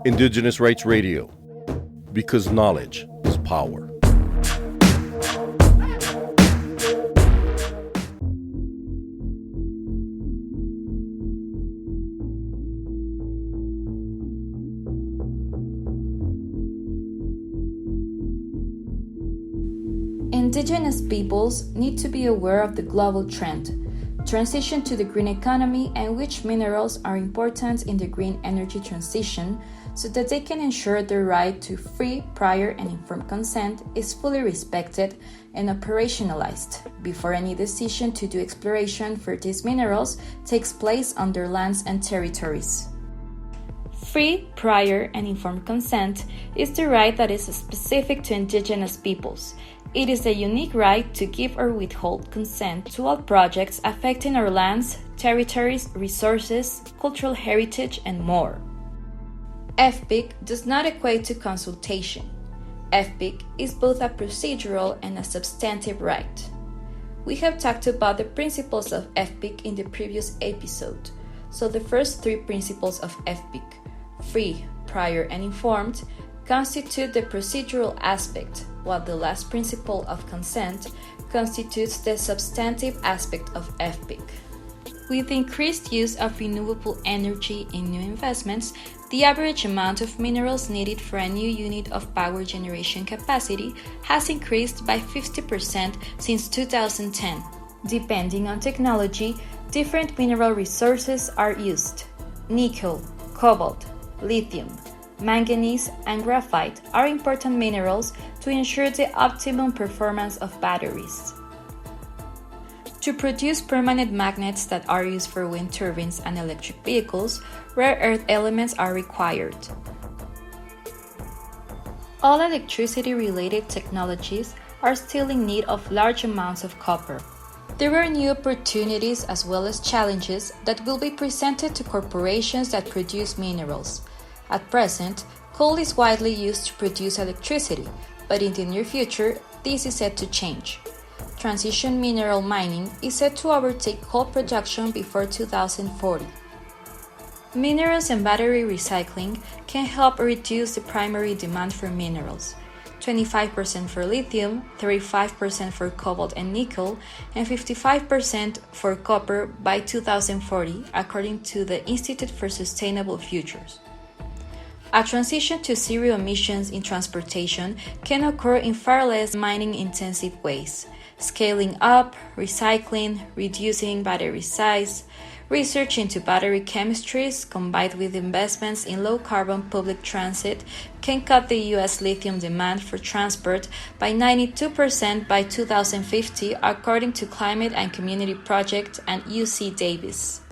Indigenous Rights Radio, because knowledge is power. Indigenous peoples need to be aware of the global trend, transition to the green economy, and which minerals are important in the green energy transition so that they can ensure their right to free, prior, and informed consent is fully respected and operationalized before any decision to do exploration for these minerals takes place on their lands and territories. Free, prior, and informed consent is the right that is specific to Indigenous peoples. It is a unique right to give or withhold consent to all projects affecting our lands, territories, resources, cultural heritage, and more. FPIC does not equate to consultation. FPIC is both a procedural and a substantive right. We have talked about the principles of FPIC in the previous episode, so the first three principles of FPIC, free, prior, and informed, constitute the procedural aspect, while the last principle of consent constitutes the substantive aspect of FPIC. With the increased use of renewable energy in new investments, the average amount of minerals needed for a new unit of power generation capacity has increased by 50% since 2010. Depending on technology, different mineral resources are used. Nickel, cobalt, lithium, manganese, and graphite are important minerals to ensure the optimum performance of batteries. To produce permanent magnets that are used for wind turbines and electric vehicles, rare earth elements are required. All electricity-related technologies are still in need of large amounts of copper. There are new opportunities as well as challenges that will be presented to corporations that produce minerals. At present, coal is widely used to produce electricity, but in the near future, this is set to change. Transition mineral mining is set to overtake coal production before 2040. Minerals and battery recycling can help reduce the primary demand for minerals, 25% for lithium, 35% for cobalt and nickel, and 55% for copper by 2040, according to the Institute for Sustainable Futures. A transition to zero emissions in transportation can occur in far less mining-intensive ways, scaling up, recycling, reducing battery size, research into battery chemistries combined with investments in low-carbon public transit can cut the U.S. lithium demand for transport by 92% by 2050, according to Climate and Community Project and UC Davis.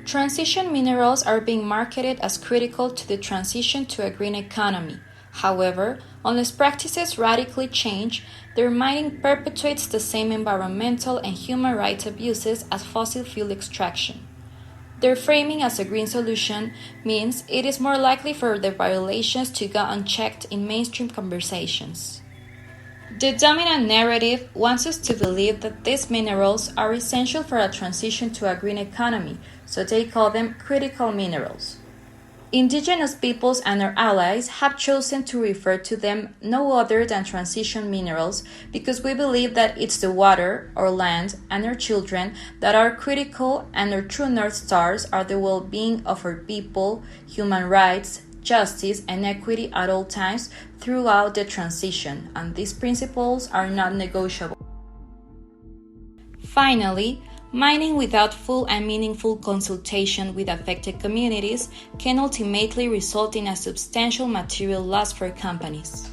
Transition minerals are being marketed as critical to the transition to a green economy. However, unless practices radically change, their mining perpetuates the same environmental and human rights abuses as fossil fuel extraction. Their framing as a green solution means it is more likely for their violations to go unchecked in mainstream conversations. The dominant narrative wants us to believe that these minerals are essential for a transition to a green economy, so they call them critical minerals. Indigenous peoples and their allies have chosen to refer to them no other than transition minerals because we believe that it's the water, our land, and our children that are critical, and our true North Stars are the well-being of our people, human rights, justice, and equity at all times throughout the transition, and these principles are not negotiable. Finally, mining without full and meaningful consultation with affected communities can ultimately result in a substantial material loss for companies.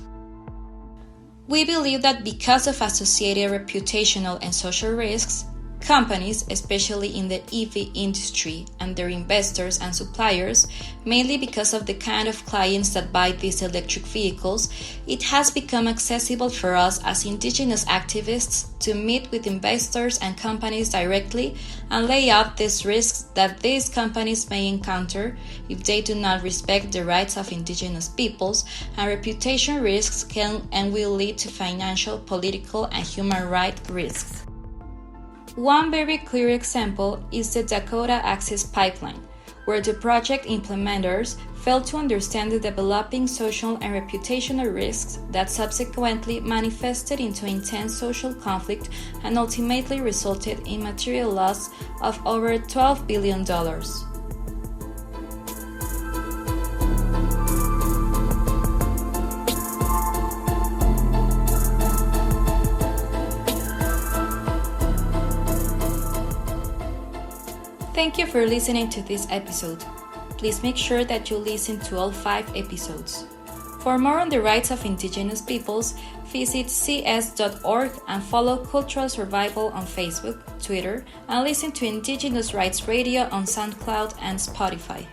We believe that because of associated reputational and social risks, companies, especially in the EV industry, and their investors and suppliers, mainly because of the kind of clients that buy these electric vehicles, it has become accessible for us as Indigenous activists to meet with investors and companies directly and lay out these risks that these companies may encounter if they do not respect the rights of Indigenous peoples, and reputation risks can and will lead to financial, political, and human rights risks. One very clear example is the Dakota Access Pipeline, where the project implementers failed to understand the developing social and reputational risks that subsequently manifested into intense social conflict and ultimately resulted in material loss of over $12 billion. Thank you for listening to this episode. Please make sure that you listen to all 5 episodes. For more on the rights of Indigenous peoples, visit cs.org and follow Cultural Survival on Facebook, Twitter, and listen to Indigenous Rights Radio on SoundCloud and Spotify.